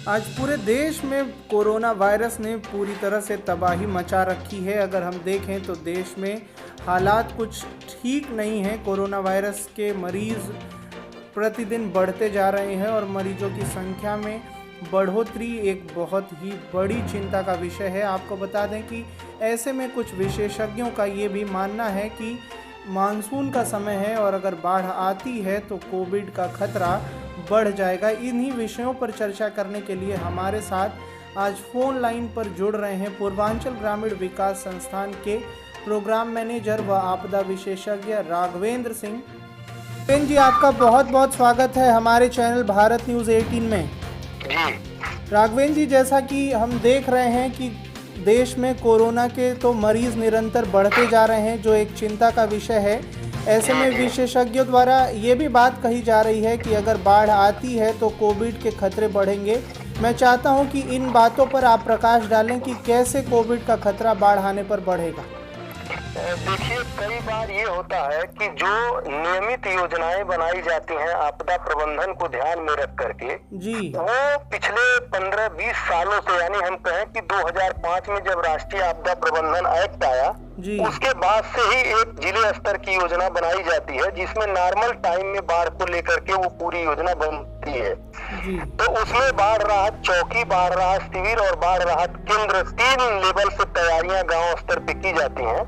आज पूरे देश में कोरोना वायरस ने पूरी तरह से तबाही मचा रखी है। अगर हम देखें तो देश में हालात कुछ ठीक नहीं हैं। कोरोना वायरस के मरीज़ प्रतिदिन बढ़ते जा रहे हैं और मरीजों की संख्या में बढ़ोतरी एक बहुत ही बड़ी चिंता का विषय है। आपको बता दें कि ऐसे में कुछ विशेषज्ञों का ये भी मानना है कि मानसून का समय है और अगर बाढ़ आती है तो कोविड का खतरा बढ़ जाएगा। इन्हीं विषयों पर चर्चा करने के लिए हमारे साथ आज फ़ोन लाइन पर जुड़ रहे हैं पूर्वांचल ग्रामीण विकास संस्थान के प्रोग्राम मैनेजर व आपदा विशेषज्ञ राघवेंद्र सिंह। राघवेंद्र जी, आपका बहुत बहुत स्वागत है हमारे चैनल भारत न्यूज़ 18 में। राघवेंद्र जी, जैसा कि हम देख रहे हैं कि देश में कोरोना के तो मरीज़ निरंतर बढ़ते जा रहे हैं, जो एक चिंता का विषय है। ऐसे में विशेषज्ञों द्वारा ये भी बात कही जा रही है कि अगर बाढ़ आती है तो कोविड के खतरे बढ़ेंगे। मैं चाहता हूं कि इन बातों पर आप प्रकाश डालें कि कैसे कोविड का खतरा बाढ़ आने पर बढ़ेगा। देखिए, कई बार ये होता है कि जो नियमित योजनाएं बनाई जाती हैं आपदा प्रबंधन को ध्यान में रख करके जी, वो पिछले 15-20 सालों से, यानी हम कहें कि 2005 में जब राष्ट्रीय आपदा प्रबंधन एक्ट आया उसके बाद से ही एक जिले स्तर की योजना बनाई जाती है जिसमें नॉर्मल टाइम में बाढ़ को लेकर के वो पूरी योजना बनती है। तो उसमें बाढ़ राहत चौकी, बाढ़ राहत शिविर और बाढ़ राहत केंद्र 3 लेवल से तैयारियां गांव स्तर पे की जाती हैं।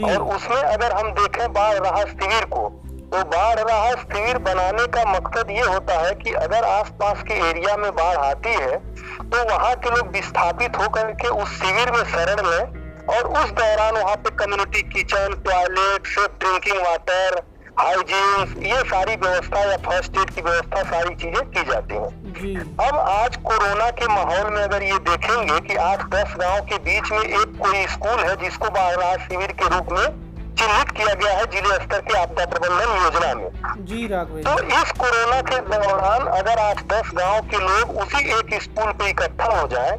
और उसमें अगर हम देखें बाढ़ राहत शिविर को, तो बाढ़ राहत शिविर बनाने का मकसद ये होता है कि अगर आसपास के एरिया में बाढ़ आती है तो वहाँ के लोग विस्थापित होकर के उस शिविर में शरण लें और उस दौरान वहाँ पे community kitchen, toilet, safe drinking water, hygiene, ये सारी व्यवस्था या फर्स्ट एड की व्यवस्था, सारी चीजें की जाती हैं। अब आज कोरोना के माहौल में अगर ये देखेंगे कि 8-10 गांव के बीच में एक कोई स्कूल है जिसको बाढ़ राहत शिविर के रूप में चिन्हित किया गया है जिले स्तर की आपदा प्रबंधन योजना में। जी राघवेंद्र, तो इस कोरोना के दौरान अगर 8-10 गांव के लोग उसी एक स्कूल पे इकट्ठा हो जाए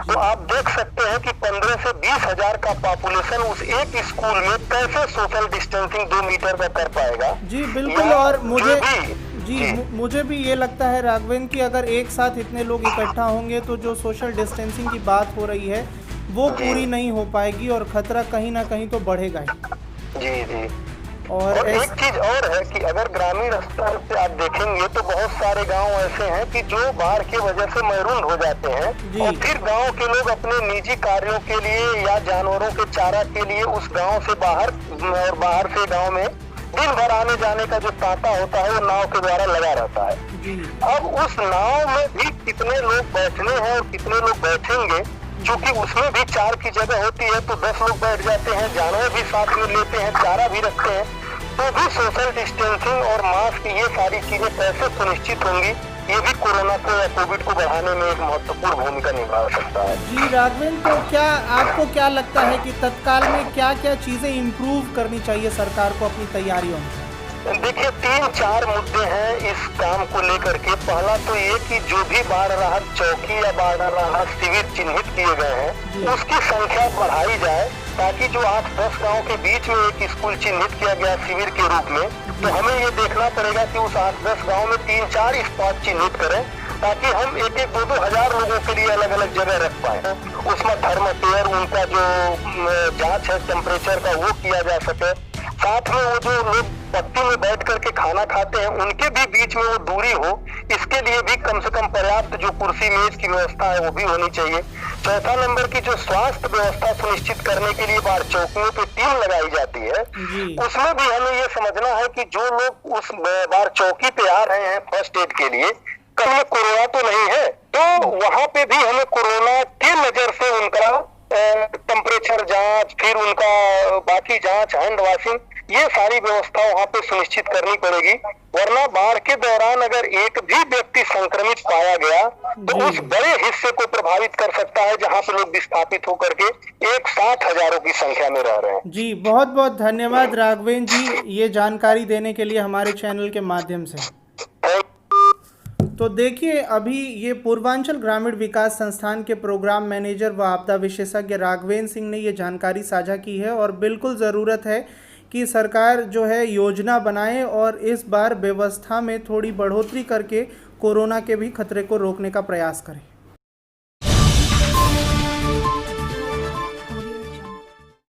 तो आप देख सकते हैं कि 15 से 20 हजार का पॉपुलेशन उस एक स्कूल में कैसे सोशल डिस्टेंसिंग 2 मीटर का कर पाएगा। जी बिल्कुल। और मुझे भी ये लगता है राघवेंद्र कि अगर एक साथ इतने लोग इकट्ठा होंगे तो जो सोशल डिस्टेंसिंग की बात हो रही है वो पूरी नहीं हो पाएगी और खतरा कहीं ना कहीं तो बढ़ेगा ही। जी। और एक चीज और है कि अगर ग्रामीण स्तर से आप देखेंगे तो बहुत सारे गांव ऐसे हैं कि जो बाढ़ की वजह से महरूम हो जाते हैं और फिर गांव के लोग अपने निजी कार्यों के लिए या जानवरों के चारा के लिए उस गांव से बाहर और बाहर से गांव में दिन भर आने जाने का जो तांता होता है वो नाव के द्वारा लगा रहता है। अब उस नाव में भी कितने लोग बैठने हैं और कितने लोग बैठेंगे, क्योंकि उसमें भी 4 की जगह होती है तो 10 लोग बैठ जाते हैं, जानवर भी साथ में लेते हैं, चारा भी रखते हैं, तो भी सोशल डिस्टेंसिंग और मास्क, ये सारी चीजें कैसे सुनिश्चित होंगी, ये भी कोरोना को या कोविड को बढ़ाने में एक महत्वपूर्ण भूमिका निभा सकता है। जी राघवेंद्र, तो क्या आपको क्या लगता है कि तत्काल में क्या क्या चीजें इम्प्रूव करनी चाहिए सरकार को अपनी तैयारियों में? देखिए, 3-4 मुद्दे हैं इस काम को लेकर के। पहला तो ये कि जो भी बाढ़ राहत चौकी या बाढ़ राहत शिविर चिन्हित किए गए हैं उसकी संख्या बढ़ाई जाए, ताकि जो 8-10 गांव के बीच में एक स्कूल चिन्हित किया गया शिविर के रूप में, तो हमें ये देखना पड़ेगा कि उस 8-10 गांव में 3-4 स्पॉट चिन्हित करें ताकि हम 1-2 हजार लोगों के लिए अलग अलग जगह रख पाए। उसमें थर्मोकेयर, उनका जो जाँच है टेम्परेचर का, वो किया जा सके। साथ में वो जो लोग पत्ती में बैठ करके खाना खाते हैं उनके भी बीच में वो दूरी हो, इसके लिए भी कम से कम पर्याप्त जो कुर्सी मेज की व्यवस्था है वो भी होनी चाहिए। चौथा नंबर की जो स्वास्थ्य व्यवस्था सुनिश्चित करने के लिए बाढ़ चौकियों पे टीम लगाई जाती है, उसमें भी हमें ये समझना है कि जो लोग उस बाढ़ चौकी पे आ रहे हैं फर्स्ट एड के लिए, कहीं कोरोना तो नहीं है, तो वहाँ पे भी हमें कोरोना की नजर से उनका टेम्परेचर जांच, फिर उनका बाकी जांच, हैंड वॉशिंग, ये सारी व्यवस्था वहाँ पे सुनिश्चित करनी पड़ेगी। वरना बाढ़ के दौरान अगर एक भी व्यक्ति संक्रमित पाया गया तो उस बड़े हिस्से को प्रभावित कर सकता है जहाँ पे लोग विस्थापित होकर के 60 हजारों की संख्या में रह रहे हैं। जी बहुत बहुत धन्यवाद राघवेंद्र जी, ये जानकारी देने के लिए हमारे चैनल के माध्यम से। तो देखिए, अभी ये पूर्वांचल ग्रामीण विकास संस्थान के प्रोग्राम मैनेजर व आपदा विशेषज्ञ राघवेंद्र सिंह ने ये जानकारी साझा की है और बिल्कुल ज़रूरत है कि सरकार जो है योजना बनाए और इस बार व्यवस्था में थोड़ी बढ़ोतरी करके कोरोना के भी खतरे को रोकने का प्रयास करे।